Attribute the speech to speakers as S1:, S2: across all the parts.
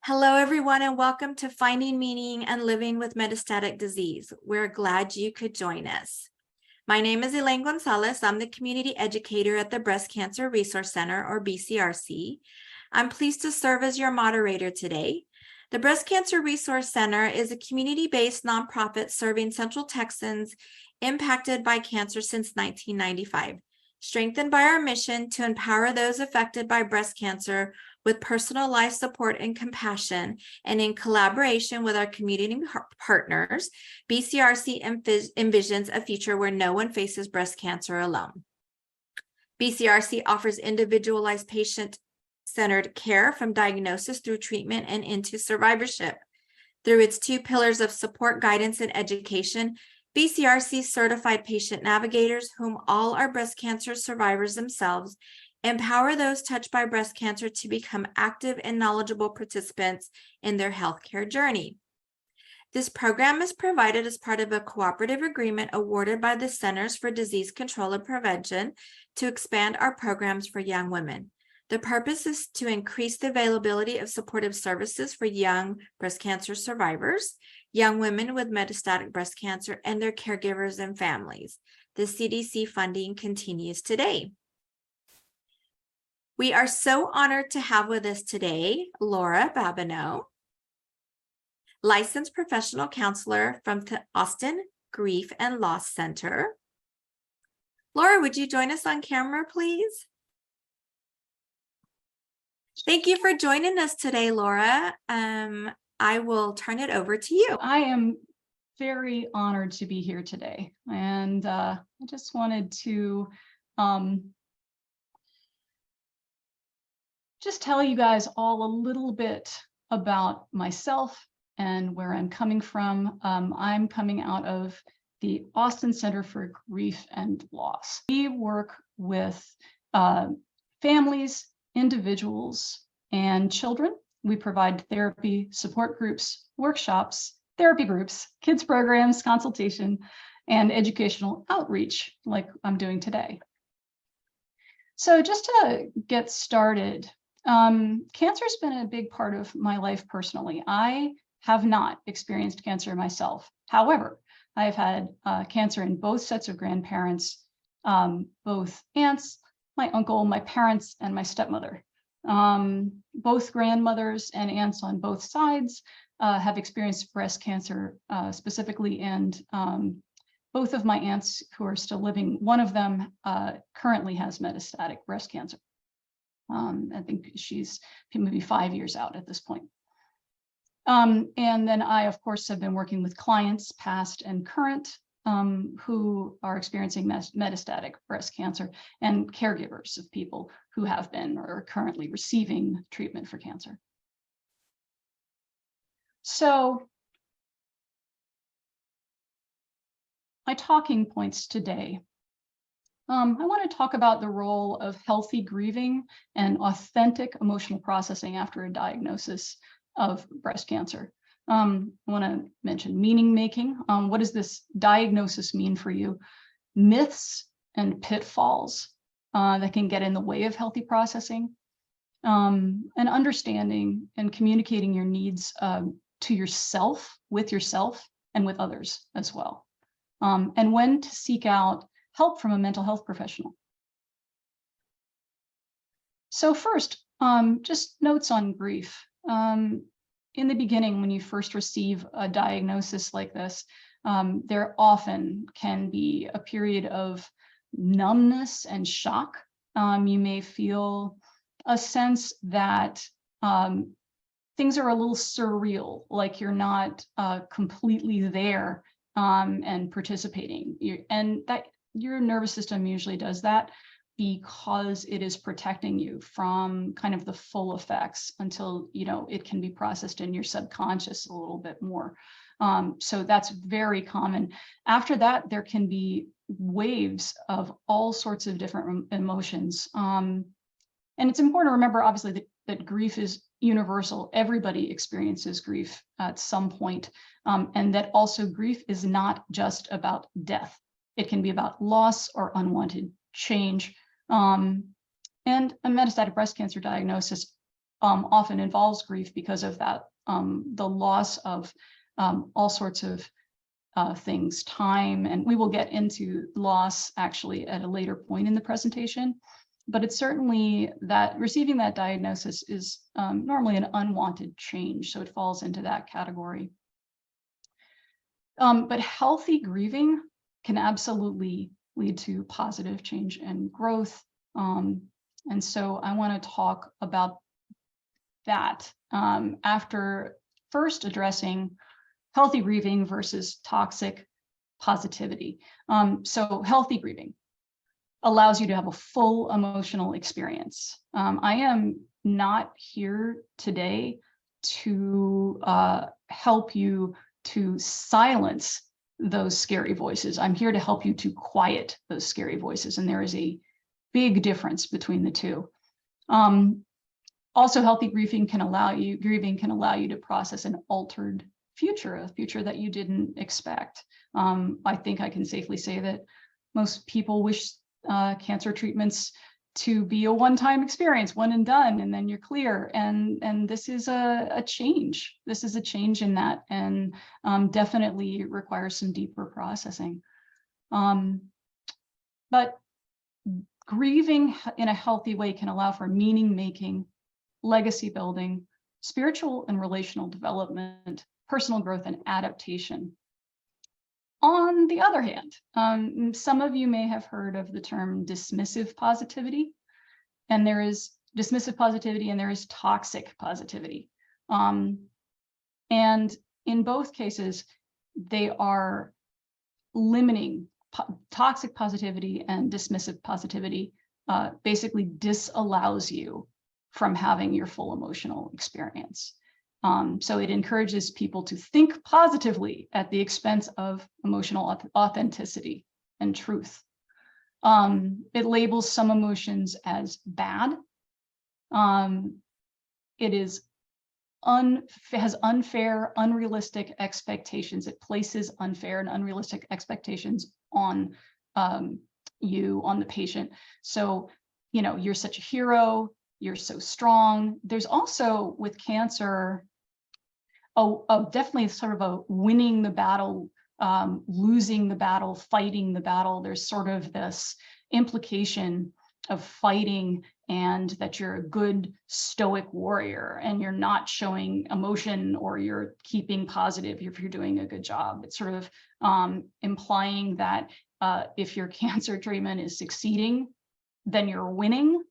S1: Hello, everyone, and welcome to Finding Meaning and Living with Metastatic Disease. We're glad you could join us. My name is Elaine Gonzalez. I'm the community educator at the Breast Cancer Resource Center, or BCRC. I'm pleased to serve as your moderator today. The Breast Cancer Resource Center is a community-based nonprofit serving Central Texans impacted by cancer since 1995, strengthened by our mission to empower those affected by breast cancer with personalized support and compassion, and in collaboration with our community partners, BCRC envisions a future where no one faces breast cancer alone. BCRC offers individualized patient-centered care from diagnosis through treatment and into survivorship. Through its two pillars of support, guidance, and education, BCRC certified patient navigators, whom all are breast cancer survivors themselves, empower those touched by breast cancer to become active and knowledgeable participants in their healthcare journey. This program is provided as part of a cooperative agreement awarded by the Centers for Disease Control and Prevention to expand our programs for young women. The purpose is to increase the availability of supportive services for young breast cancer survivors, young women with metastatic breast cancer, and their caregivers and families. The CDC funding continues today. We are so honored to have with us today Laura Babineau, licensed professional counselor from the Austin Grief and Loss Center. Laura, would you join us on camera, please? Thank you for joining us today, Laura. I will turn it over to you.
S2: I am very honored to be here today, and I just wanted to just tell you guys all a little bit about myself and where I'm coming from. I'm coming out of the Austin Center for Grief and Loss. We work with families, individuals, and children. We provide therapy, support groups, workshops, therapy groups, kids programs, consultation, and educational outreach like I'm doing today. So just to get started, cancer has been a big part of my life personally. I have not experienced cancer myself. However, I have had cancer in both sets of grandparents, both aunts, my uncle, my parents, and my stepmother. Both grandmothers and aunts on both sides have experienced breast cancer specifically, and both of my aunts who are still living, one of them currently has metastatic breast cancer. I think she's maybe 5 years out at this point. And then I, of course, have been working with clients, past and current, who are experiencing metastatic breast cancer, and caregivers of people who have been or are currently receiving treatment for cancer. So my talking points today. I want to talk about the role of healthy grieving and authentic emotional processing after a diagnosis of breast cancer. I want to mention meaning making. What does this diagnosis mean for you? Myths and pitfalls that can get in the way of healthy processing, and understanding and communicating your needs to yourself, with yourself, and with others as well. And when to seek out help from a mental health professional. So first, just notes on grief. In the beginning, when you first receive a diagnosis like this, there often can be a period of numbness and shock. You may feel a sense that things are a little surreal, like you're not completely there and participating. And that your nervous system usually does that because it is protecting you from kind of the full effects until, you know, it can be processed in your subconscious a little bit more. So that's very common. After that, there can be waves of all sorts of different emotions. And it's important to remember, obviously, that grief is universal. Everybody experiences grief at some point. And that also grief is not just about death. It can be about loss or unwanted change. And a metastatic breast cancer diagnosis often involves grief because of that, the loss of all sorts of things, time, and we will get into loss actually at a later point in the presentation. But it's certainly that receiving that diagnosis is normally an unwanted change, so it falls into that category. But healthy grieving can absolutely lead to positive change and growth. And so I want to talk about that after first addressing healthy grieving versus toxic positivity. So healthy grieving allows you to have a full emotional experience. I am not here today to help you to silence those scary voices. I'm here to help you to quiet those scary voices, and there is a big difference between the two. Also, healthy grieving can allow you to process an altered future, a future that you didn't expect. I think I can safely say that most people wish cancer treatments to be a one-time experience, one and done, and then you're clear. And this is a change. This is a change in that, and definitely requires some deeper processing. But grieving in a healthy way can allow for meaning making, legacy building, spiritual and relational development, personal growth, and adaptation. On the other hand, some of you may have heard of the term dismissive positivity, and there is dismissive positivity and there is toxic positivity. And in both cases, they are limiting. Toxic positivity and dismissive positivity basically disallows you from having your full emotional experience. So it encourages people to think positively at the expense of emotional authenticity and truth. It labels some emotions as bad. It is has unfair, unrealistic expectations. It places unfair and unrealistic expectations on you, on the patient. So, you know, you're such a hero, you're so strong. There's also with cancer, definitely sort of a winning the battle, losing the battle, fighting the battle. There's sort of this implication of fighting and that you're a good stoic warrior and you're not showing emotion or you're keeping positive if you're doing a good job. It's sort of implying that if your cancer treatment is succeeding, then you're winning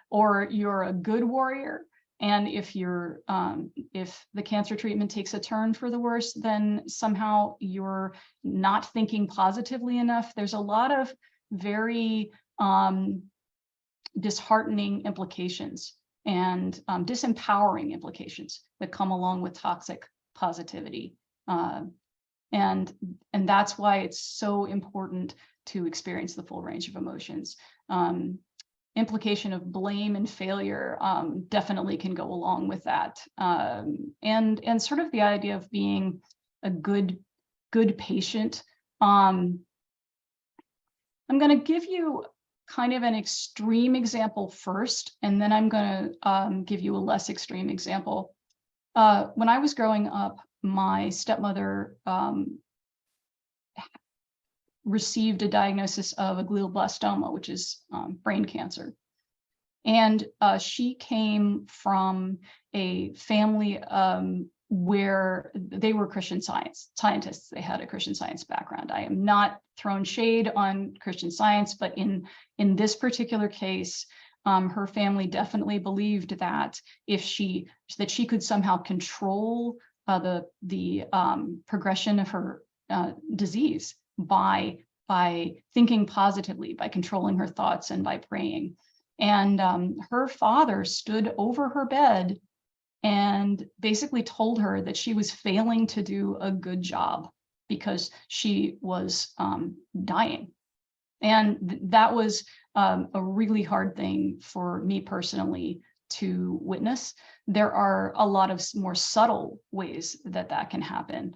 S2: or you're a good warrior. And if you're if the cancer treatment takes a turn for the worse, then somehow you're not thinking positively enough. There's a lot of very disheartening implications and disempowering implications that come along with toxic positivity. And that's why it's so important to experience the full range of emotions. Implication of blame and failure definitely can go along with that. And sort of the idea of being a good patient. I'm going to give you kind of an extreme example first, and then I'm going to give you a less extreme example. When I was growing up, my stepmother received a diagnosis of a glioblastoma, which is brain cancer. And she came from a family where they were Christian scientists. They had a Christian Science background. I am not throwing shade on Christian Science, but in this particular case, her family definitely believed that she could somehow control the progression of her disease by thinking positively, by controlling her thoughts, and by praying. And her father stood over her bed and basically told her that she was failing to do a good job because she was dying. And that was a really hard thing for me personally to witness. There are a lot of more subtle ways that can happen.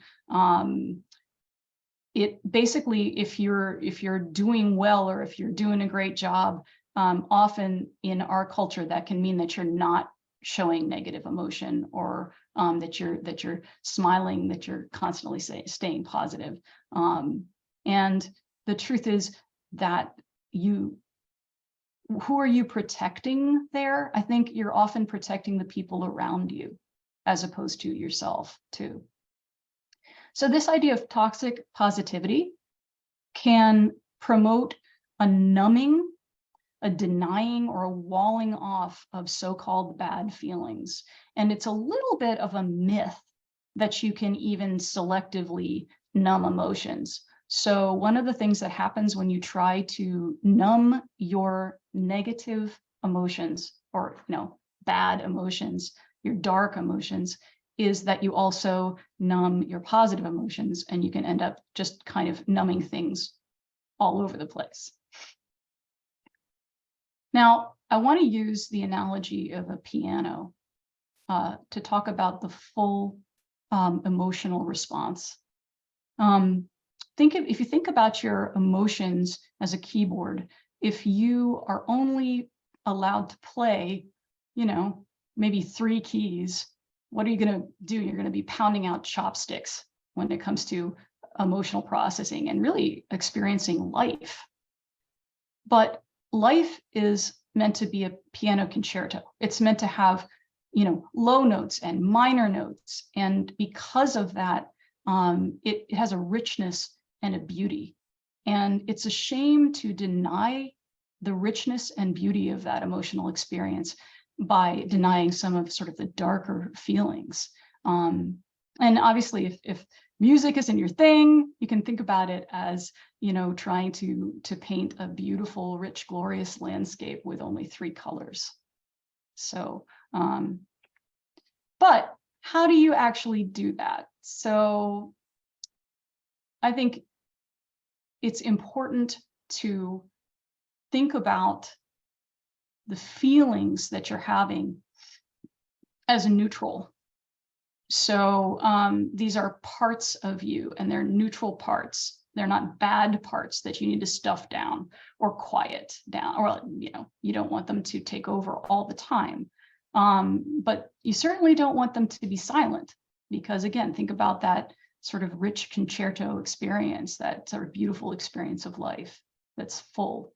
S2: It basically, if you're doing well or if you're doing a great job, often in our culture that can mean that you're not showing negative emotion, or that you're smiling, that you're constantly staying positive. And the truth is that who are you protecting there? I think you're often protecting the people around you as opposed to yourself too. So this idea of toxic positivity can promote a numbing, a denying, or a walling off of so-called bad feelings. And it's a little bit of a myth that you can even selectively numb emotions. So one of the things that happens when you try to numb your negative emotions, or bad emotions, your dark emotions, is that you also numb your positive emotions, and you can end up just kind of numbing things all over the place. Now, I want to use the analogy of a piano to talk about the full emotional response. If you think about your emotions as a keyboard, if you are only allowed to play, maybe 3 keys, what are you going to do? You're going to be pounding out chopsticks when it comes to emotional processing and really experiencing life. But life is meant to be a piano concerto. It's meant to have, low notes and minor notes. And because of that, it has a richness and a beauty. And it's a shame to deny the richness and beauty of that emotional experience by denying some of sort of the darker feelings. And obviously, if music isn't your thing, you can think about it as, trying to paint a beautiful, rich, glorious landscape with only 3 colors. So, but how do you actually do that? So I think it's important to think about the feelings that you're having as neutral. So these are parts of you, and they're neutral parts. They're not bad parts that you need to stuff down or quiet down, or you don't want them to take over all the time. But you certainly don't want them to be silent, because again, think about that sort of rich concerto experience, that sort of beautiful experience of life that's full.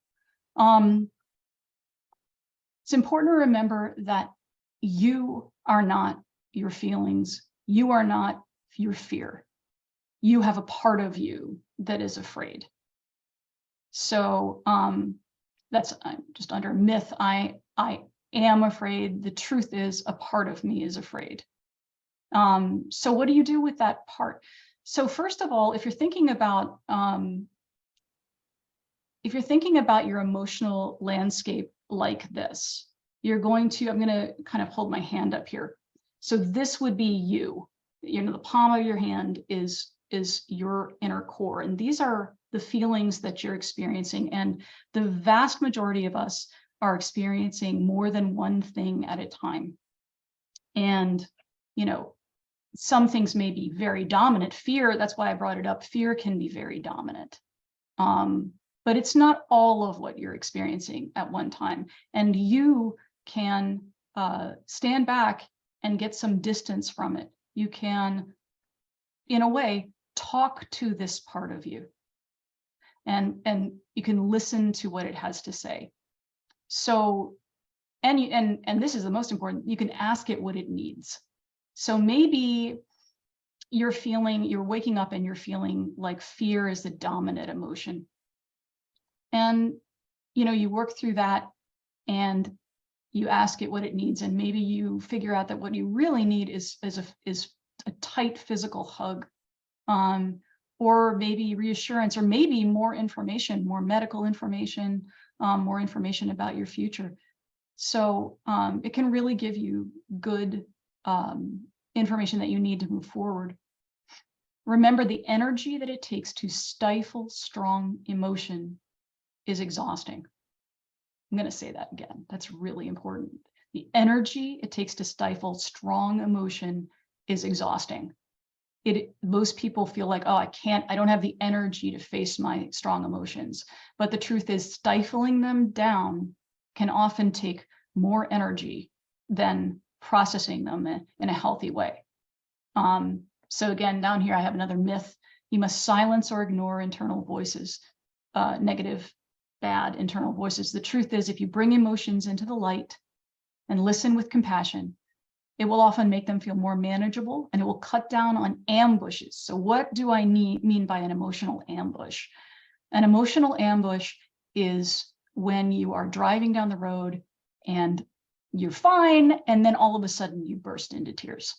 S2: It's important to remember that you are not your feelings. You are not your fear. You have a part of you that is afraid. So that's just under myth. I am afraid. The truth is, a part of me is afraid. So what do you do with that part? So first of all, if you're thinking about your emotional landscape like this, I'm going to kind of hold my hand up here. So this would be you. The palm of your hand is your inner core, and these are the feelings that you're experiencing. And the vast majority of us are experiencing more than one thing at a time. And some things may be very dominant. Fear, that's why I brought it up. Fear can be very dominant. But it's not all of what you're experiencing at one time. And you can stand back and get some distance from it. You can, in a way, talk to this part of you. And you can listen to what it has to say. So, and this is the most important, you can ask it what it needs. So maybe you're waking up and you're feeling like fear is the dominant emotion. And, you work through that and you ask it what it needs. And maybe you figure out that what you really need is a tight physical hug, or maybe reassurance, or maybe more information, more medical information, more information about your future. So it can really give you good information that you need to move forward. Remember, the energy that it takes to stifle strong emotion is exhausting. I'm going to say that again. That's really important. The energy it takes to stifle strong emotion is exhausting. Most people feel like, oh, I don't have the energy to face my strong emotions. But the truth is, stifling them down can often take more energy than processing them in a healthy way. So again, down here, I have another myth. You must silence or ignore internal voices, negative, bad internal voices. The truth is, if you bring emotions into the light and listen with compassion, it will often make them feel more manageable, and it will cut down on ambushes. So what do I mean by an emotional ambush? An emotional ambush is when you are driving down the road and you're fine, and then all of a sudden you burst into tears.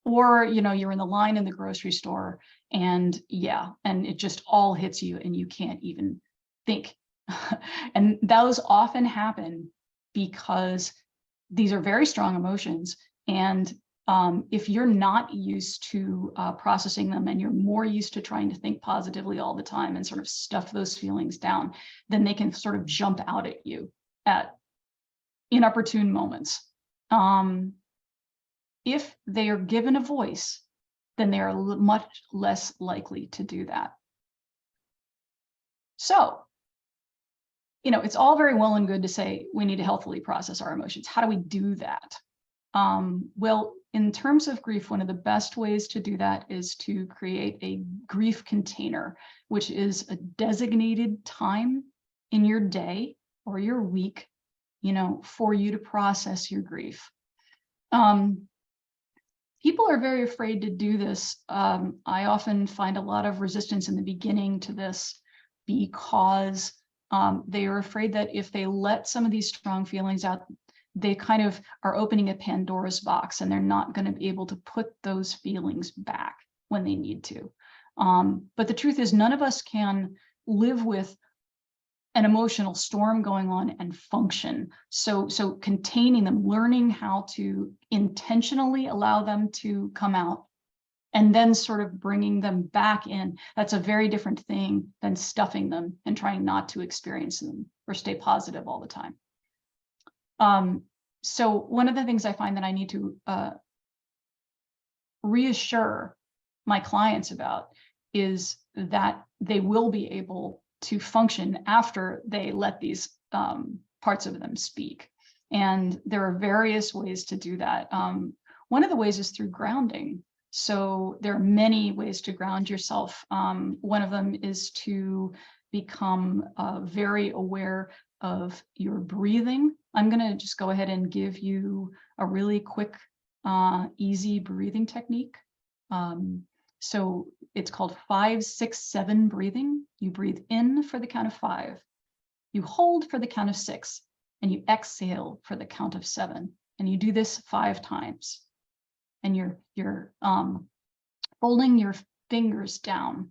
S2: Or, you're in the line in the grocery store and it just all hits you and you can't even think. And those often happen because these are very strong emotions. And if you're not used to processing them, and you're more used to trying to think positively all the time and sort of stuff those feelings down, then they can sort of jump out at you at inopportune moments. If they are given a voice, then they are much less likely to do that. So, it's all very well and good to say we need to healthily process our emotions. How do we do that? Well, in terms of grief, one of the best ways to do that is to create a grief container, which is a designated time in your day or your week, for you to process your grief. People are very afraid to do this. I often find a lot of resistance in the beginning to this because they are afraid that if they let some of these strong feelings out, they kind of are opening a Pandora's box, and they're not going to be able to put those feelings back when they need to. But the truth is, none of us can live with an emotional storm going on and function. So containing them, learning how to intentionally allow them to come out, and then sort of bringing them back in, that's a very different thing than stuffing them and trying not to experience them or stay positive all the time. So one of the things I find that I need to reassure my clients about is that they will be able to function after they let these parts of them speak. And there are various ways to do that. One of the ways is through grounding. So there are many ways to ground yourself. One of them is to become very aware of your breathing. I'm going to just go ahead and give you a really quick, easy breathing technique. So it's called 5-6-7 breathing. You breathe in for the count of 5, you hold for the count of 6, and you exhale for the count of 7. And you do this 5 times. And you're folding your fingers down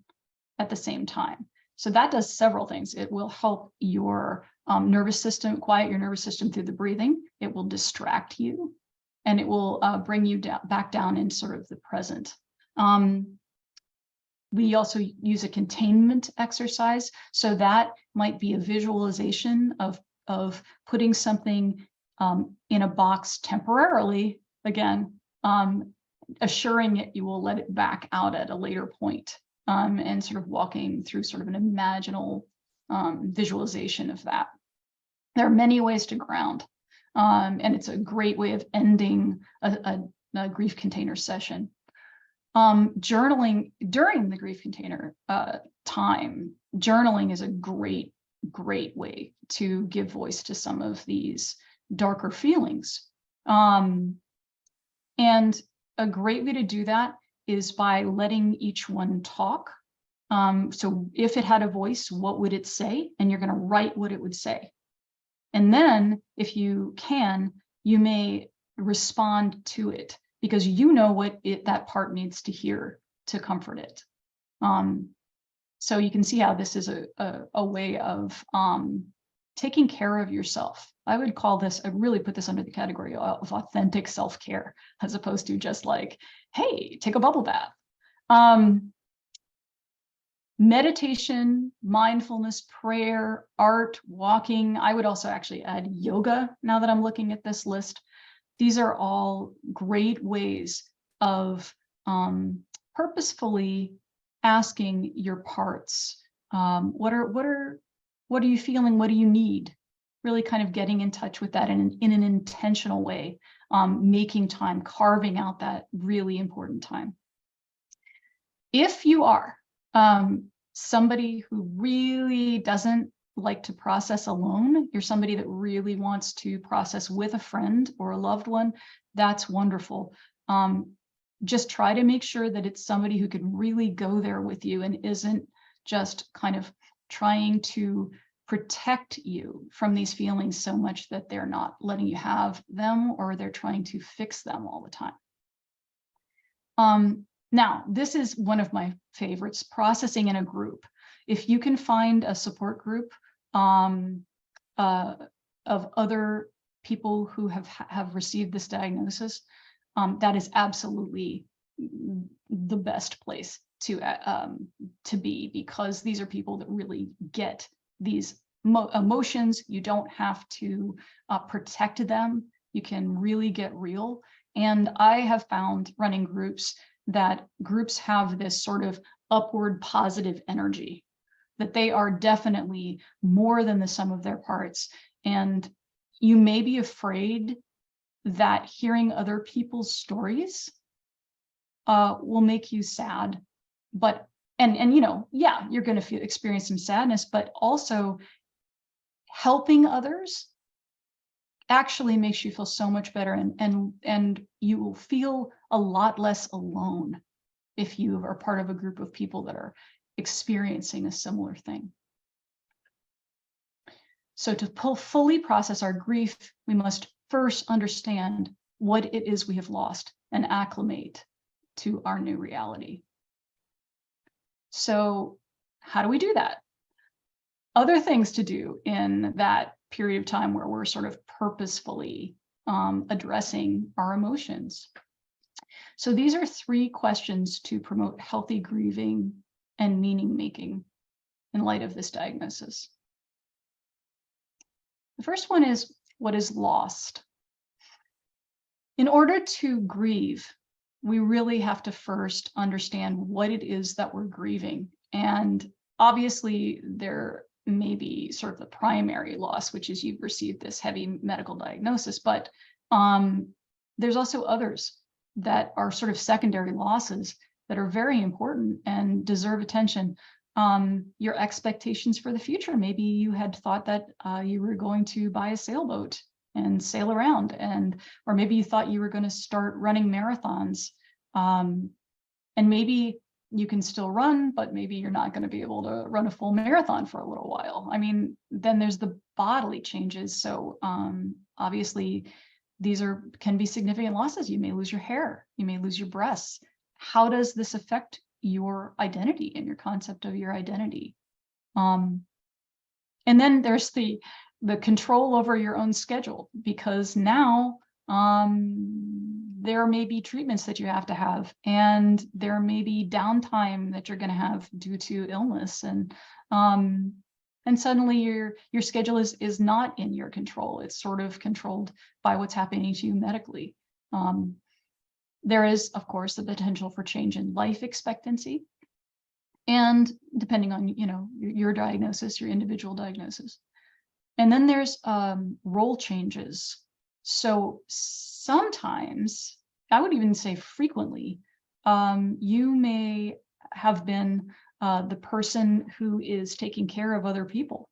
S2: at the same time. So that does several things. It will help your nervous system, quiet your nervous system through the breathing. It will distract you, and it will bring you back down in sort of the present. We also use a containment exercise. So that might be a visualization of putting something in a box temporarily, again, assuring it you will let it back out at a later point, and sort of walking through sort of an imaginal visualization of that. There are many ways to ground, and it's a great way of ending a grief container session. Journaling during the grief container time, journaling is a great way to give voice to some of these darker feelings. And a great way to do that is by letting each one talk. So if it had a voice, what would it say? And you're going to write what it would say. And then if you can, you may respond to it, because you know what that part needs to hear to comfort it. So you can see how this is a way of taking care of yourself. I would call this, I really put this under the category of authentic self-care, as opposed to just like, hey, take a bubble bath. Meditation, mindfulness, prayer, art, walking. I would also actually add yoga now that I'm looking at this list. These are all great ways of purposefully asking your parts, what are you feeling? What do you need? really kind of getting in touch with that in an intentional way, making time, carving out that really important time. If you are somebody who really doesn't like to process alone, you're somebody that really wants to process with a friend or a loved one, that's wonderful. Just try to make sure that it's somebody who can really go there with you and isn't just kind of trying to protect you from these feelings so much that they're not letting you have them, or they're trying to fix them all the time. Now, this is one of my favorites, processing in a group. If you can find a support group of other people who have received this diagnosis, that is absolutely the best place to be, because these are people that really get these emotions. You don't have to protect them. You can really get real. And I have found running groups that groups have this sort of upward positive energy, that they are definitely more than the sum of their parts. And you may be afraid that hearing other people's stories will make you sad, but and you know, yeah, you're going to experience some sadness, but also helping others actually makes you feel so much better, and you will feel a lot less alone if you are part of a group of people that are experiencing a similar thing. So to fully process our grief, we must first understand what it is we have lost and acclimate to our new reality. So how do we do that? Other things to do in that period of time where we're sort of purposefully addressing our emotions. So these are 3 questions to promote healthy grieving and meaning making in light of this diagnosis. The first one is, what is lost? In order to grieve, we really have to first understand what it is that we're grieving. And obviously there may be sort of the primary loss, which is you've received this heavy medical diagnosis, but there's also others that are sort of secondary losses that are very important and deserve attention. Your expectations for the future. Maybe you had thought that you were going to buy a sailboat and sail around, or maybe you thought you were going to start running marathons. And maybe you can still run, but maybe you're not going to be able to run a full marathon for a little while. I mean, then there's the bodily changes. So obviously, these can be significant losses. You may lose your hair, you may lose your breasts. How does this affect your identity and your concept of your identity? And then there's the control over your own schedule, because now there may be treatments that you have to have, and there may be downtime that you're going to have due to illness, and suddenly your schedule is not in your control. It's sort of controlled by what's happening to you medically. There is, of course, the potential for change in life expectancy, and depending on your diagnosis, your individual diagnosis. And then there's role changes. So sometimes, I would even say frequently, you may have been the person who is taking care of other people,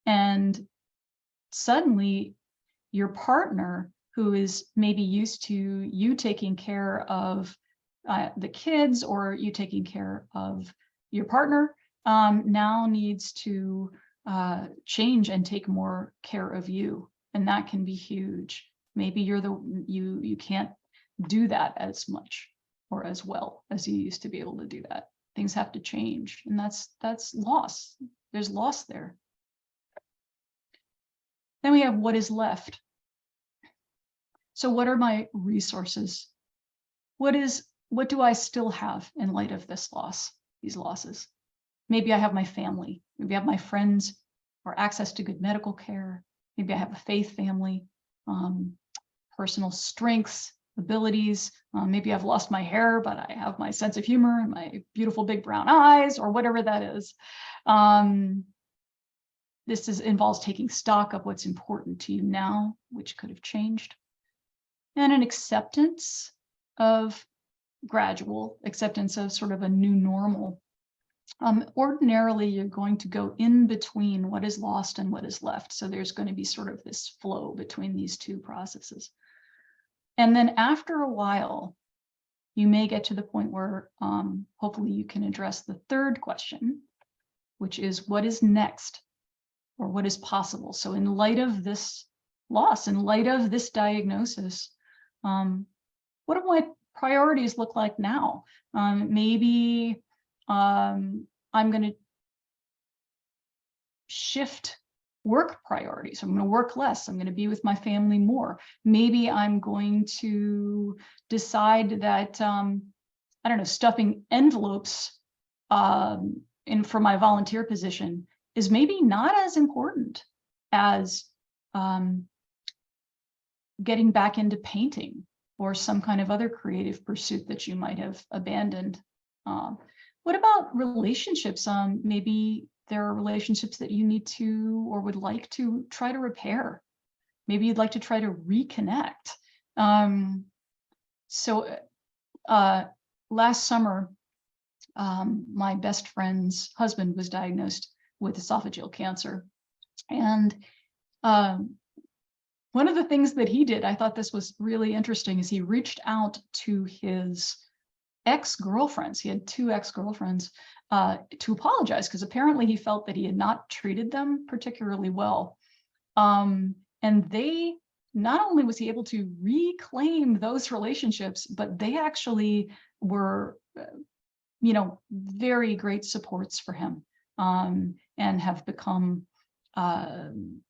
S2: and suddenly your partner, who is maybe used to you taking care of the kids, or you taking care of your partner, now needs to change and take more care of you. And that can be huge. Maybe you can't do that as much or as well as you used to be able to do that. Things have to change, and that's loss. There's loss there. Then we have what is left. So what are my resources? What do I still have in light of this loss, these losses? Maybe I have my family, maybe I have my friends, or access to good medical care. Maybe I have a faith family, personal strengths, abilities. Maybe I've lost my hair, but I have my sense of humor and my beautiful big brown eyes, or whatever that is. involves taking stock of what's important to you now, which could have changed, and an acceptance of gradual acceptance of sort of a new normal. Ordinarily, you're going to go in between what is lost and what is left. So there's going to be sort of this flow between these two processes. And then after a while, you may get to the point where hopefully you can address the third question, which is what is next, or what is possible? So in light of this loss, in light of this diagnosis, what do my priorities look like now? Maybe I'm going to shift work priorities. I'm going to work less. I'm going to be with my family more. Maybe I'm going to decide that, I don't know, stuffing envelopes for my volunteer position is maybe not as important as getting back into painting or some kind of other creative pursuit that you might have abandoned. What about relationships? Maybe there are relationships that you need to or would like to try to repair. Maybe you'd like to try to reconnect. Last summer, my best friend's husband was diagnosed with esophageal cancer. And one of the things that he did, I thought this was really interesting, is he reached out to his ex-girlfriends. He had 2 ex-girlfriends to apologize, because apparently he felt that he had not treated them particularly well. And they, not only was he able to reclaim those relationships, but they actually were, very great supports for him, and have become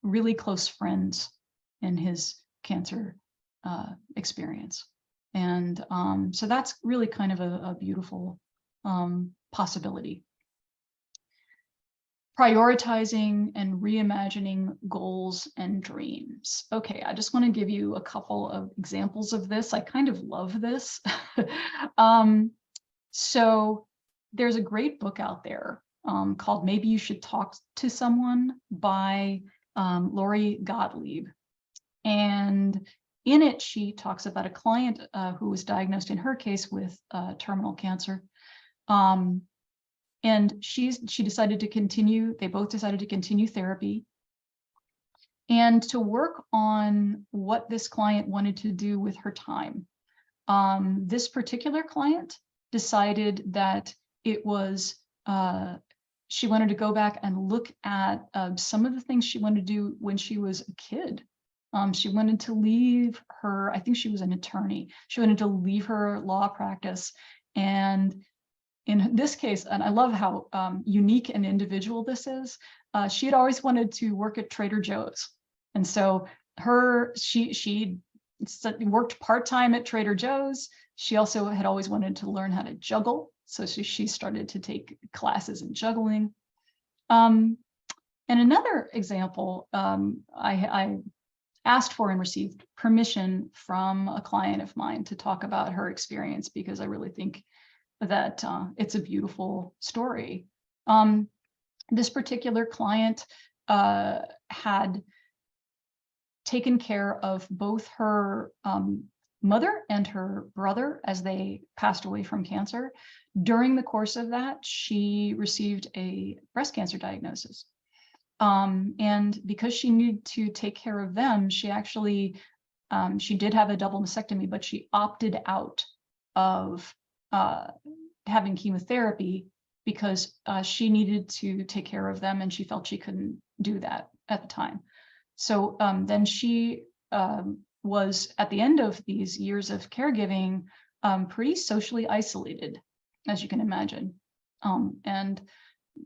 S2: really close friends in his cancer experience. And so that's really kind of a beautiful possibility. Prioritizing and reimagining goals and dreams. Okay, I just want to give you a couple of examples of this. I kind of love this. So there's a great book out there called Maybe You Should Talk to Someone by Lori Gottlieb. And in it, she talks about a client who was diagnosed, in her case, with terminal cancer. And she decided to continue, they both decided to continue therapy and to work on what this client wanted to do with her time. This particular client decided that it was, she wanted to go back and look at some of the things she wanted to do when she was a kid. She wanted to leave her, I think she was an attorney. She wanted to leave her law practice. And in this case, and I love how unique and individual this is, she had always wanted to work at Trader Joe's. And so she worked part-time at Trader Joe's. She also had always wanted to learn how to juggle. So she started to take classes in juggling. And another example, I asked for and received permission from a client of mine to talk about her experience, because I really think that it's a beautiful story. This particular client had taken care of both her mother and her brother as they passed away from cancer. During the course of that, she received a breast cancer diagnosis. And because she needed to take care of them, she actually, she did have a double mastectomy, but she opted out of having chemotherapy because she needed to take care of them and she felt she couldn't do that at the time. So then she was, at the end of these years of caregiving, pretty socially isolated, as you can imagine. And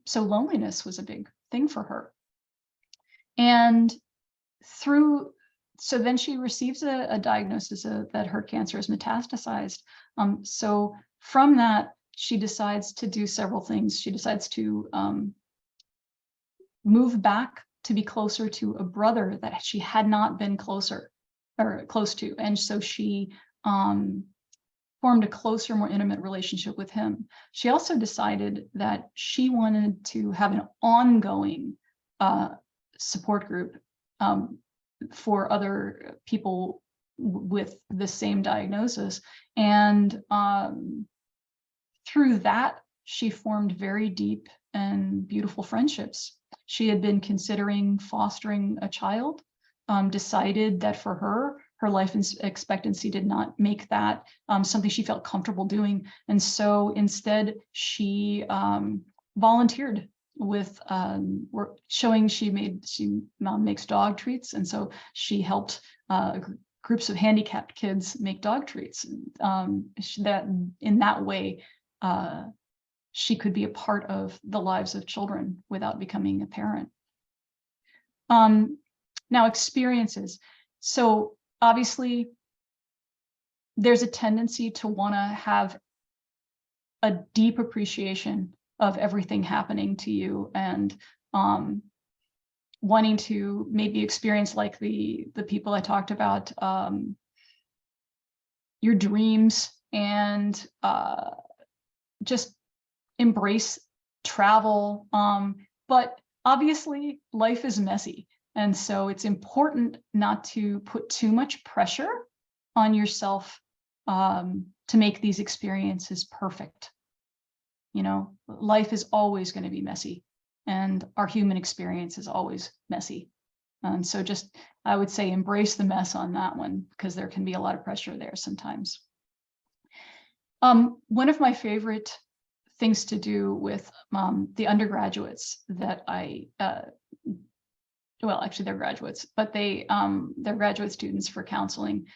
S2: so loneliness was a big thing for her. And so then she receives a diagnosis that her cancer is metastasized. So from that, she decides to do several things. She decides to move back to be closer to a brother that she had not been close to. And so she formed a closer, more intimate relationship with him. She also decided that she wanted to have an ongoing support group for other people with the same diagnosis. And through that, she formed very deep and beautiful friendships. She had been considering fostering a child, decided that for her life expectancy did not make that something she felt comfortable doing. And so instead, she volunteered with showing she makes dog treats. And so she helped groups of handicapped kids make dog treats. That in that way, she could be a part of the lives of children without becoming a parent. Now, experiences. So obviously, there's a tendency to want to have a deep appreciation of everything happening to you, and wanting to maybe experience, like the people I talked about, your dreams, and just embrace travel. But obviously, life is messy. And so it's important not to put too much pressure on yourself to make these experiences perfect. You know, life is always going to be messy, and our human experience is always messy. And so just, I would say, embrace the mess on that one, because there can be a lot of pressure there sometimes. One of my favorite things to do with the undergraduates that well, actually they're graduates, but they're graduate students for counseling.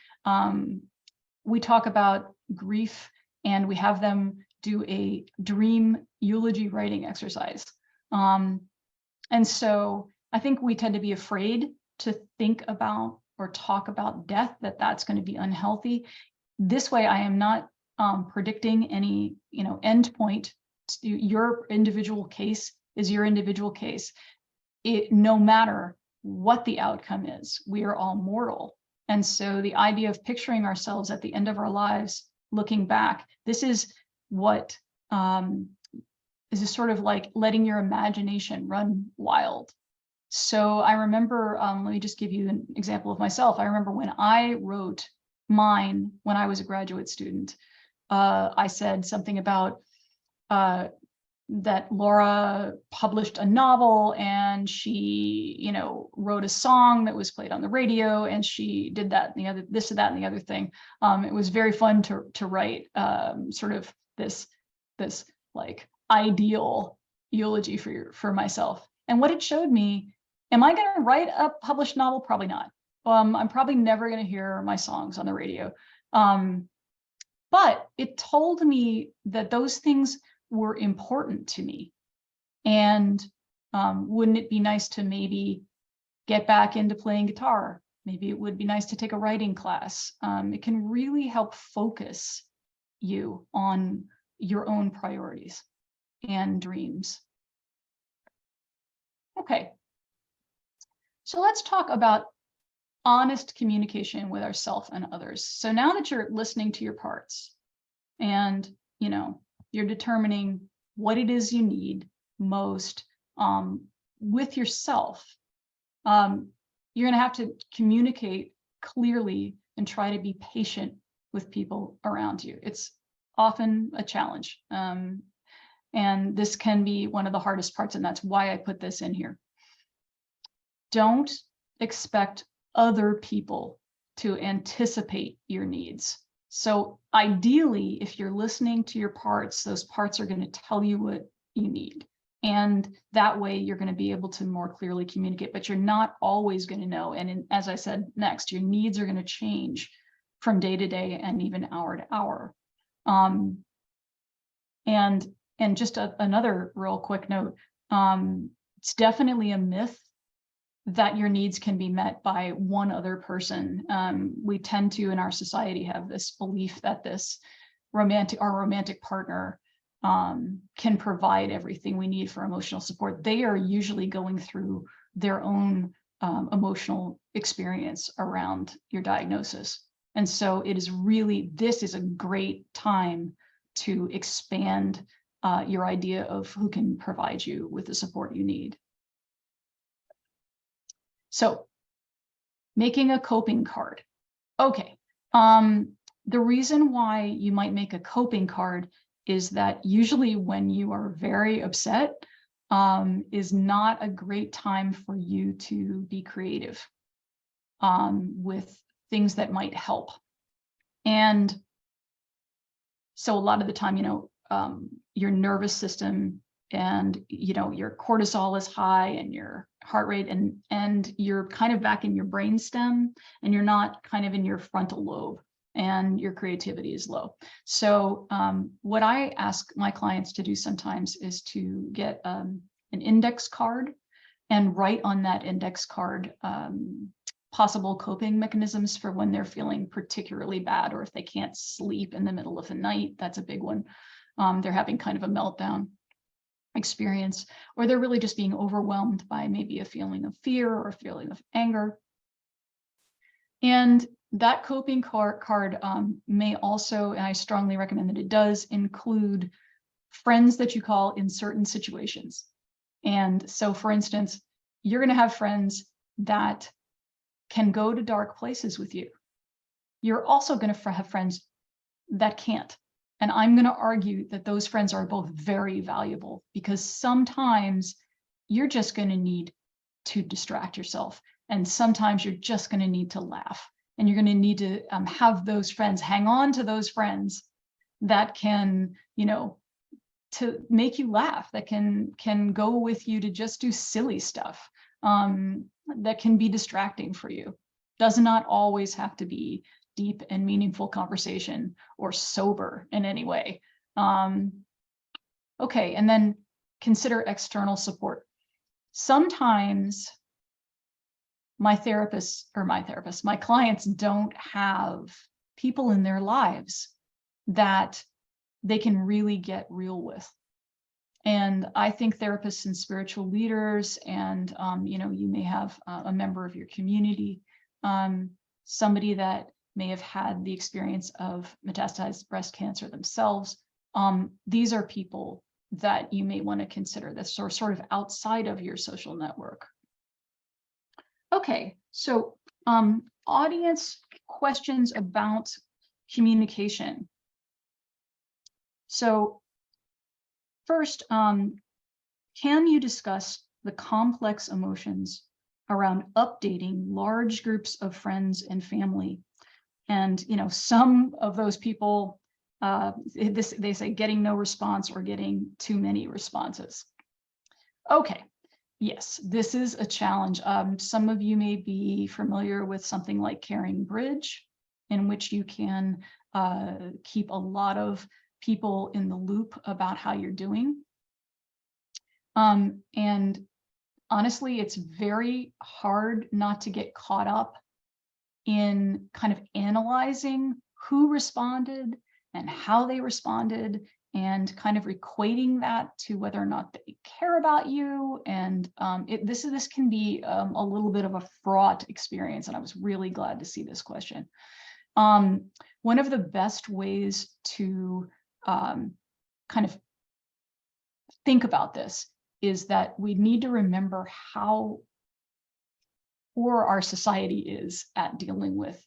S2: We talk about grief, and we have them do a dream eulogy writing exercise. And so I think we tend to be afraid to think about or talk about death, that's going to be unhealthy. This way, I am not predicting any, end point. Your individual case is your individual case. No matter what the outcome is, we are all mortal. And so the idea of picturing ourselves at the end of our lives, looking back, this is what is sort of like letting your imagination run wild. So I remember, let me just give you an example of myself. I remember when I wrote mine when I was a graduate student, I said something about that Laura published a novel, and she, wrote a song that was played on the radio, and she did that and the other, this and that and the other thing. It was very fun to write sort of this like ideal eulogy for myself. And what it showed me, am I going to write a published novel? Probably not. I'm probably never going to hear my songs on the radio. But it told me that those things were important to me. And wouldn't it be nice to maybe get back into playing guitar? Maybe it would be nice to take a writing class. It can really help focus you on your own priorities and dreams. Okay. So let's talk about honest communication with ourselves and others. So now that you're listening to your parts, and you're determining what it is you need most with yourself, you're going to have to communicate clearly and try to be patient with people around you. It's often a challenge. And this can be one of the hardest parts, and that's why I put this in here. Don't expect other people to anticipate your needs. So ideally, if you're listening to your parts, those parts are going to tell you what you need. And that way you're going to be able to more clearly communicate, but you're not always going to know. And as I said next, your needs are going to change from day to day and even hour to hour. And just another real quick note, it's definitely a myth that your needs can be met by one other person. We tend to, in our society, have this belief that our romantic partner can provide everything we need for emotional support. They are usually going through their own emotional experience around your diagnosis. And so this is a great time to expand your idea of who can provide you with the support you need. So making a coping card. Okay. The reason why you might make a coping card is that usually when you are very upset, is not a great time for you to be creative with things that might help. And so a lot of the time, your nervous system and, your cortisol is high and your heart rate and you're kind of back in your brain stem and you're not kind of in your frontal lobe and your creativity is low. So what I ask my clients to do sometimes is to get an index card and write on that index card possible coping mechanisms for when they're feeling particularly bad, or if they can't sleep in the middle of the night. That's a big one. They're having kind of a meltdown experience, or they're really just being overwhelmed by maybe a feeling of fear or a feeling of anger. And that coping card may also, and I strongly recommend that it does, include friends that you call in certain situations. And so, for instance, you're going to have friends that can go to dark places with you. You're also going to have friends that can't. And I'm going to argue that those friends are both very valuable, because sometimes you're just going to need to distract yourself. And sometimes you're just going to need to laugh. And you're going to need to have those friends, hang on to those friends that can, to make you laugh, that can go with you to just do silly stuff, that can be distracting for you. Does not always have to be deep and meaningful conversation or sober in any way. Okay, and then consider external support. Sometimes my clients don't have people in their lives that they can really get real with. And I think therapists and spiritual leaders, and you may have a member of your community, somebody that may have had the experience of metastasized breast cancer themselves. These are people that you may want to consider that are sort of outside of your social network. Okay, so audience questions about communication. So first, can you discuss the complex emotions around updating large groups of friends and family? And some of those people, they say getting no response or getting too many responses. Okay, yes, this is a challenge. Some of you may be familiar with something like Caring Bridge, in which you can keep a lot of people in the loop about how you're doing. And honestly, it's very hard not to get caught up in kind of analyzing who responded and how they responded, and kind of equating that to whether or not they care about you. And this can be a little bit of a fraught experience. And I was really glad to see this question. One of the best ways to kind of think about this is that we need to remember how poor our society is at dealing with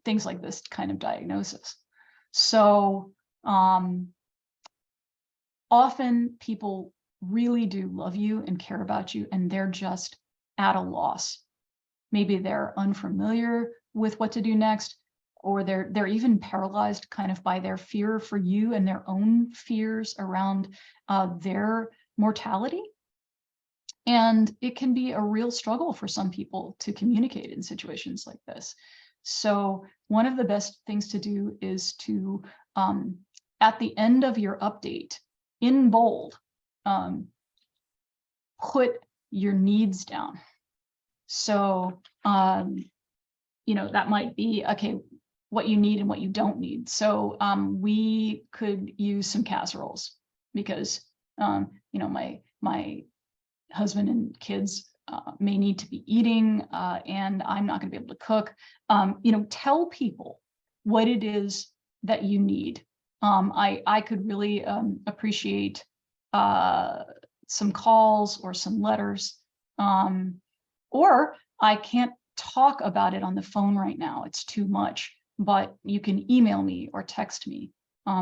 S2: things like this kind of diagnosis. So often people really do love you and care about you, and they're just at a loss. Maybe they're unfamiliar with what to do next, or they're even paralyzed kind of by their fear for you and their own fears around their mortality. And it can be a real struggle for some people to communicate in situations like this. So one of the best things to do is to, at the end of your update, in bold, put your needs down. So, that might be, okay, what you need and what you don't need. So we could use some casseroles because, my husband and kids may need to be eating, and I'm not going to be able to cook. Tell people what it is that you need. I could really appreciate some calls or some letters. Or I can't talk about it on the phone right now. It's too much, but you can email me or text me.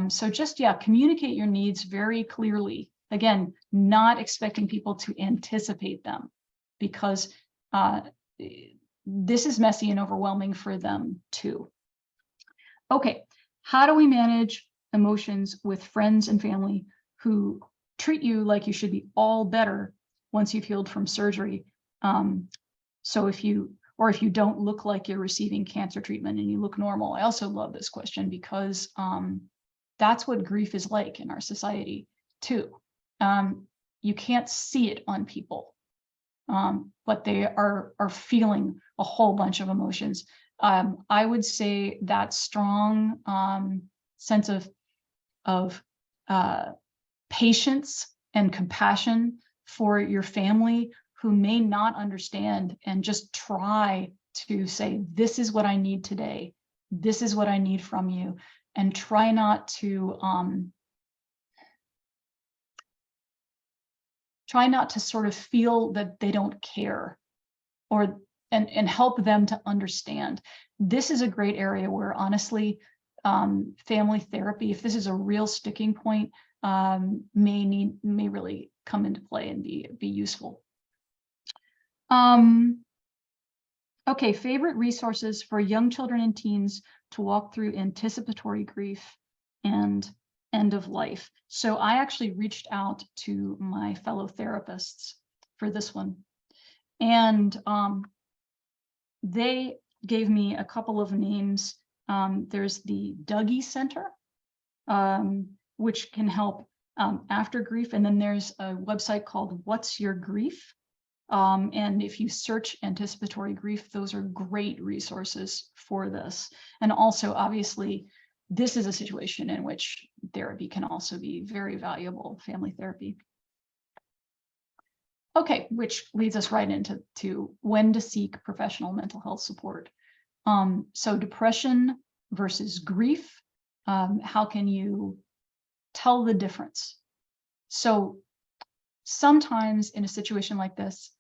S2: So just, yeah, communicate your needs very clearly. Again, not expecting people to anticipate them, because this is messy and overwhelming for them too. Okay, how do we manage emotions with friends and family who treat you like you should be all better once you've healed from surgery? So if you don't look like you're receiving cancer treatment and you look normal. I also love this question because that's what grief is like in our society too. You can't see it on people, but they are feeling a whole bunch of emotions. I would say that strong sense of patience and compassion for your family who may not understand, and just try to say, this is what I need today. This is what I need from you. And try not to sort of feel that they don't care, or and help them to understand. This is a great area where honestly, family therapy, if this is a real sticking point, may really come into play and be useful. Okay, favorite resources for young children and teens to walk through anticipatory grief and end of life. So I actually reached out to my fellow therapists for this one, and they gave me a couple of names. There's the Dougie Center, which can help after grief, and then there's a website called What's Your Grief? And if you search anticipatory grief, those are great resources for this. And also, obviously, this is a situation in which therapy can also be very valuable, family therapy. Okay, which leads us right into when to seek professional mental health support. So depression versus grief, how can you tell the difference? So sometimes in a situation like this,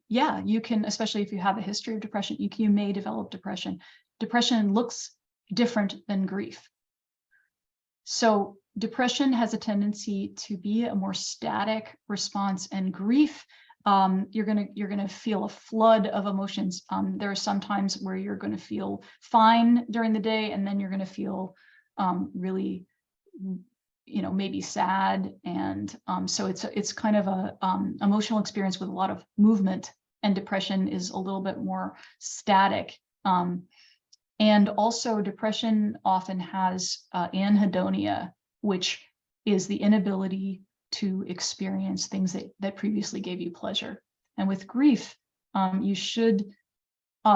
S2: yeah, you can, especially if you have a history of depression, you may develop depression. Depression looks different than grief. So depression has a tendency to be a more static response, and grief, you're gonna feel a flood of emotions. There are some times where you're gonna feel fine during the day, and then you're gonna feel really, maybe sad, and so it's kind of a emotional experience with a lot of movement, and depression is a little bit more static. And also depression often has anhedonia, which is the inability to experience things that previously gave you pleasure. And with grief, you should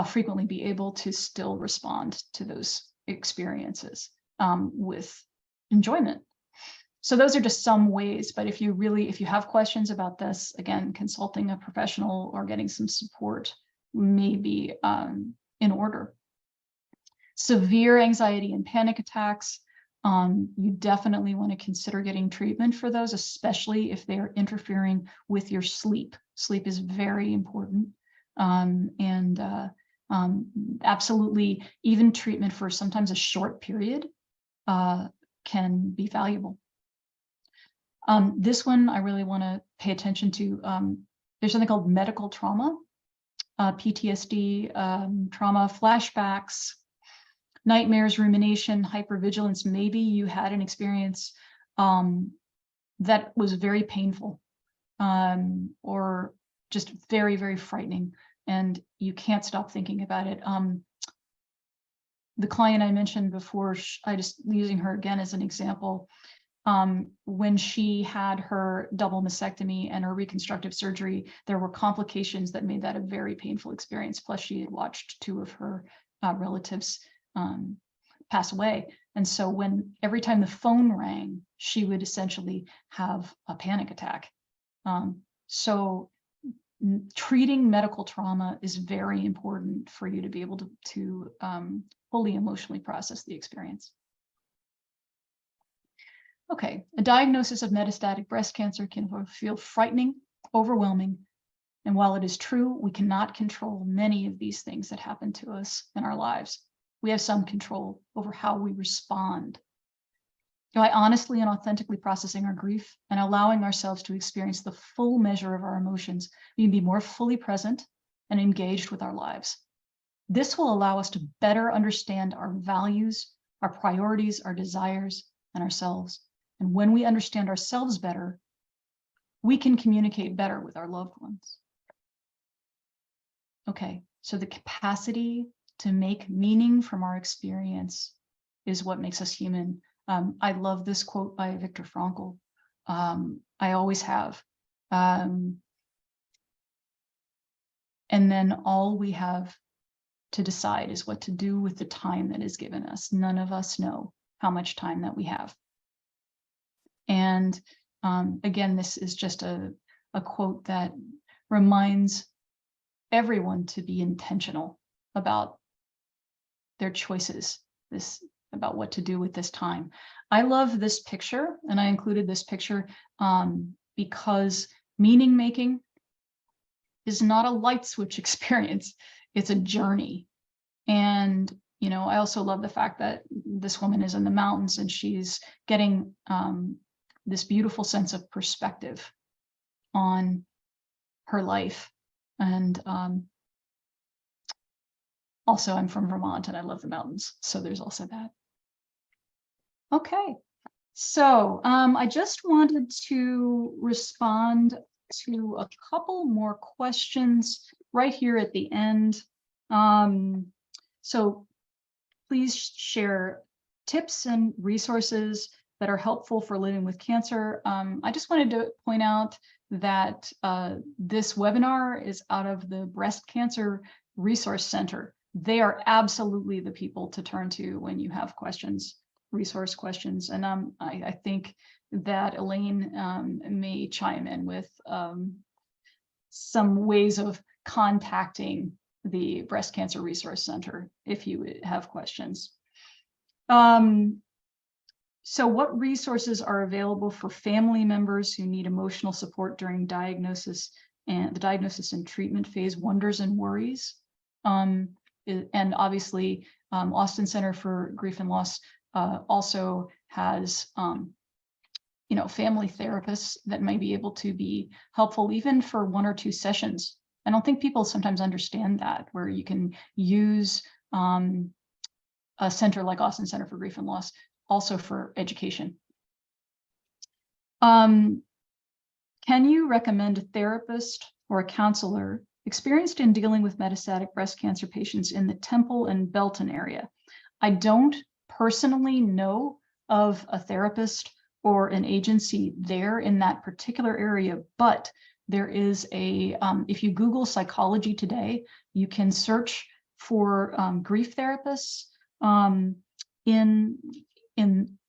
S2: frequently be able to still respond to those experiences with enjoyment. So those are just some ways, but if you have questions about this, again, consulting a professional or getting some support may be in order. Severe anxiety and panic attacks, you definitely want to consider getting treatment for those, especially if they are interfering with your sleep. Sleep is very important. Absolutely, even treatment for sometimes a short period can be valuable. This one I really want to pay attention to. There's something called medical trauma, PTSD, trauma, flashbacks, nightmares, rumination, hypervigilance. Maybe you had an experience that was very painful, or just very, very frightening, and you can't stop thinking about it. The client I mentioned before, I just using her again as an example, when she had her double mastectomy and her reconstructive surgery, there were complications that made that a very painful experience. Plus, she had watched 2 of her relatives pass away. And so every time the phone rang, she would essentially have a panic attack. So treating medical trauma is very important for you to be able to fully emotionally process the experience. Okay, a diagnosis of metastatic breast cancer can feel frightening, overwhelming, And while it is true, we cannot control many of these things that happen to us in our lives, we have some control over how we respond. By honestly and authentically processing our grief and allowing ourselves to experience the full measure of our emotions, we can be more fully present and engaged with our lives. This will allow us to better understand our values, our priorities, our desires, and ourselves. And when we understand ourselves better, we can communicate better with our loved ones. Okay, so the capacity to make meaning from our experience is what makes us human. I love this quote by Viktor Frankl. I always have. And then all we have to decide is what to do with the time that is given us. None of us know how much time that we have. And again, this is just a quote that reminds everyone to be intentional about their choices, about what to do with this time. I love this picture, and I included this picture because meaning making is not a light switch experience. It's a journey. And, you know, I also love the fact that this woman is in the mountains and she's getting this beautiful sense of perspective on her life. And also I'm from Vermont and I love the mountains. So there's also that. Okay. So I just wanted to respond to a couple more questions right here at the end. So please share tips and resources that are helpful for living with cancer. I just wanted to point out that this webinar is out of the Breast Cancer Resource Center. They are absolutely the people to turn to when you have questions, resource questions. And I think that Elaine may chime in with some ways of contacting the Breast Cancer Resource Center if you have questions. So what resources are available for family members who need emotional support during diagnosis and the diagnosis and treatment phase, wonders and worries? And obviously, Austin Center for Grief and Loss also has you know, family therapists that may be able to be helpful even for 1 or 2 sessions. I don't think people sometimes understand that, where you can use a center like Austin Center for Grief and Loss also for education. Can you recommend a therapist or a counselor experienced in dealing with metastatic breast cancer patients in the Temple and Belton area? I don't personally know of a therapist or an agency there in that particular area, but there is a, if you Google psychology today, you can search for grief therapists in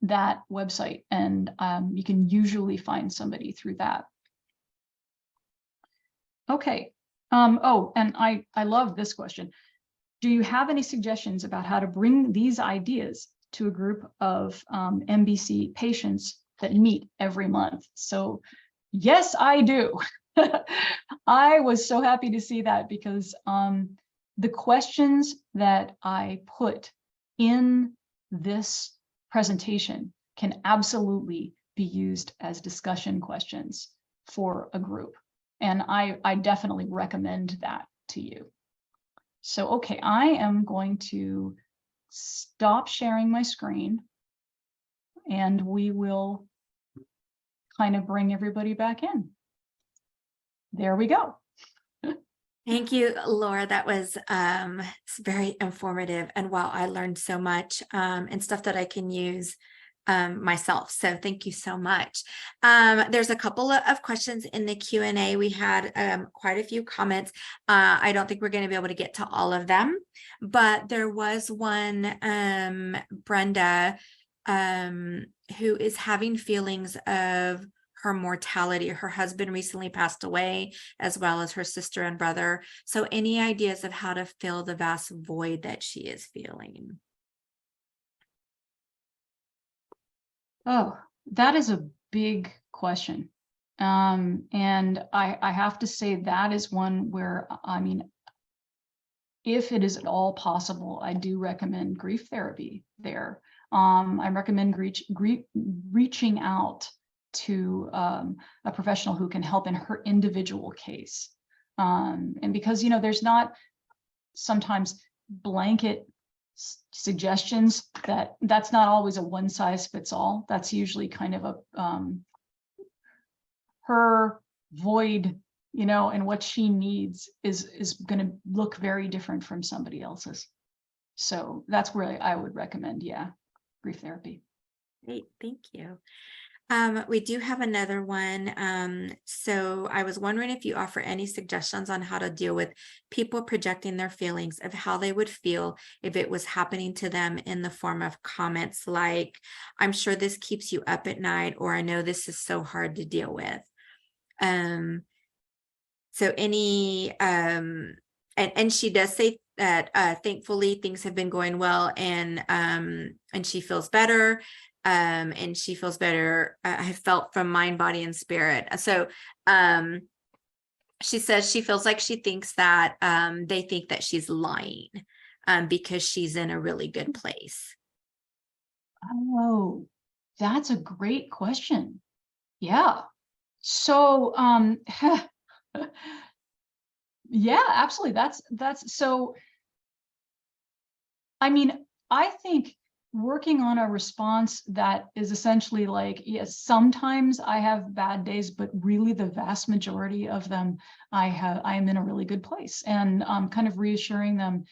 S2: that website, and you can usually find somebody through that. Okay. Oh, and I love this question. Do you have any suggestions about how to bring these ideas to a group of MBC patients that meet every month? So yes, I do. I was so happy to see that, because the questions that I put in this presentation can absolutely be used as discussion questions for a group. And I definitely recommend that to you. So, okay, I am going to stop sharing my screen and we will kind of bring everybody back in. There we go.
S1: Thank you, Laura. That was very informative. And wow, I learned so much and stuff that I can use myself. So thank you so much. There's a couple of questions in the Q&A. We had quite a few comments. I don't think we're going to be able to get to all of them, but there was one, Brenda, who is having feelings of her mortality. Her husband recently passed away, as well as her sister and brother. So any ideas of how to fill the vast void that she is feeling?
S2: Oh, that is a big question. And I have to say that is one where, I mean, if it is at all possible, I do recommend grief therapy there. I recommend reaching out to a professional who can help in her individual case. And because, you know, there's not sometimes blanket suggestions, that's not always a one size fits all. That's usually kind of a her void, you know, and what she needs is going to look very different from somebody else's. So that's where I would recommend, yeah, grief therapy.
S1: Great, thank you. We do have another one. So I was wondering if you offer any suggestions on how to deal with people projecting their feelings of how they would feel if it was happening to them in the form of comments like, "I'm sure this keeps you up at night," or "I know this is so hard to deal with." So any, and she does say that thankfully things have been going well, and she feels better. And she feels better. I have felt from mind, body, and spirit. So she says she feels like she thinks that they think that she's lying because she's in a really good place.
S2: Oh, that's a great question. Yeah. So, yeah, absolutely. That's so, I mean, I think working on a response that is essentially like, yes, sometimes I have bad days, but really the vast majority of them, I am in a really good place, and kind of reassuring them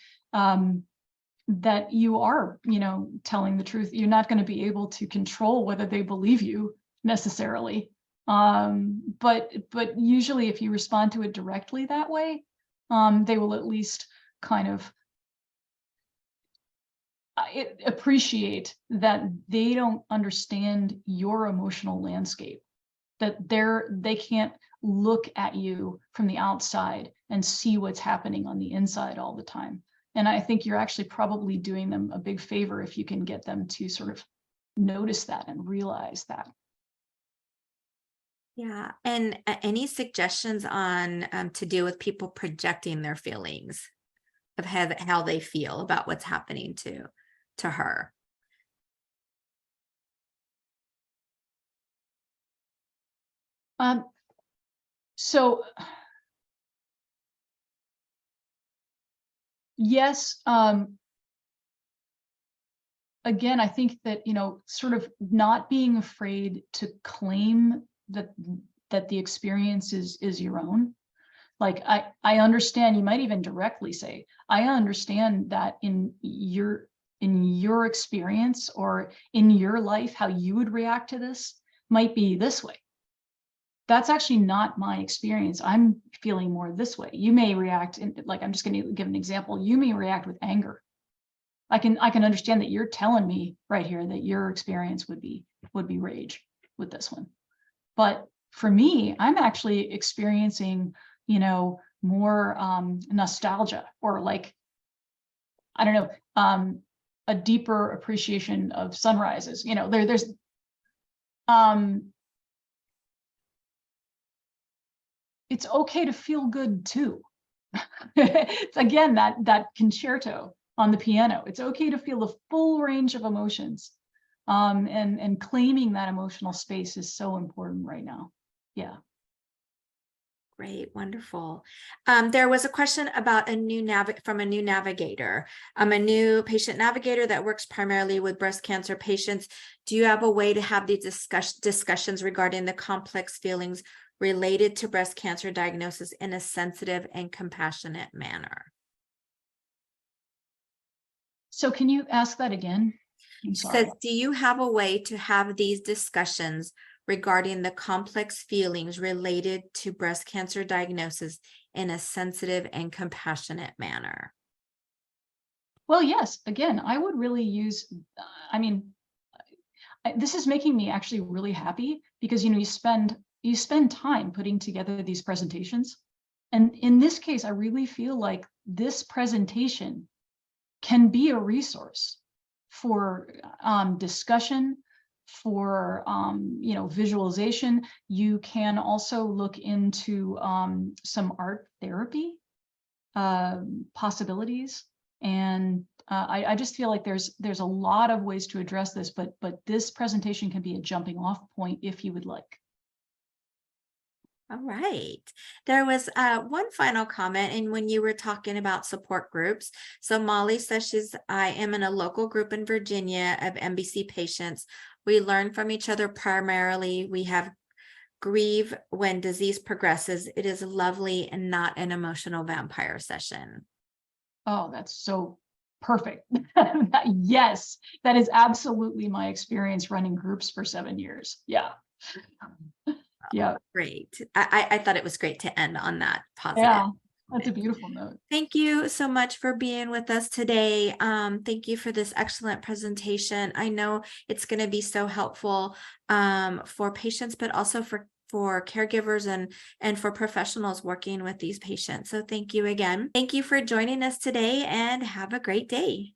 S2: that you are, you know, telling the truth. You're not going to be able to control whether they believe you necessarily. But usually if you respond to it directly that way, they will at least kind of appreciate that they don't understand your emotional landscape, that they can't look at you from the outside and see what's happening on the inside all the time. And I think you're actually probably doing them a big favor if you can get them to sort of notice that and realize that.
S1: Yeah. And any suggestions on to deal with people projecting their feelings of how they feel about what's happening to her?
S2: So yes, again, I think that, you know, sort of not being afraid to claim that the experience is your own. Like, I understand, you might even directly say, I understand that in your experience or in your life, how you would react to this might be this way. That's actually not my experience. I'm feeling more this way. You may react in, like, I'm just going to give an example. You may react with anger. I can understand that you're telling me right here that your experience would be rage with this one. But for me, I'm actually experiencing, you know, more nostalgia, or like, I don't know, a deeper appreciation of sunrises. You know, there's it's okay to feel good too. It's again that concerto on the piano. It's okay to feel the full range of emotions. And claiming that emotional space is so important right now. Yeah.
S1: Great, wonderful. There was a question about from a new navigator. I'm a new patient navigator that works primarily with breast cancer patients. Do you have a way to have these discussions regarding the complex feelings related to breast cancer diagnosis in a sensitive and compassionate manner?
S2: So can you ask that again? I'm sorry.
S1: Says, do you have a way to have these discussions regarding the complex feelings related to breast cancer diagnosis in a sensitive and compassionate manner?
S2: Well, yes, again, I would really use, I mean, this is making me actually really happy because, you know, you spend time putting together these presentations. And in this case, I really feel like this presentation can be a resource for discussion, for visualization. You can also look into some art therapy possibilities. And I just feel like there's a lot of ways to address this, but this presentation can be a jumping off point if you would like.
S1: All right. There was one final comment, and when you were talking about support groups. So Molly says I am in a local group in Virginia of MBC patients. We learn from each other primarily. We have grieve when disease progresses. It is lovely and not an emotional vampire session.
S2: Oh, that's so perfect. Yes, that is absolutely my experience running groups for 7 years. Yeah. Yeah.
S1: Great. I thought it was great to end on that positive.
S2: Yeah, that's a beautiful note.
S1: Thank you so much for being with us today. Thank you for this excellent presentation. I know it's going to be so helpful for patients, but also for caregivers and for professionals working with these patients. So thank you again. Thank you for joining us today, and have a great day.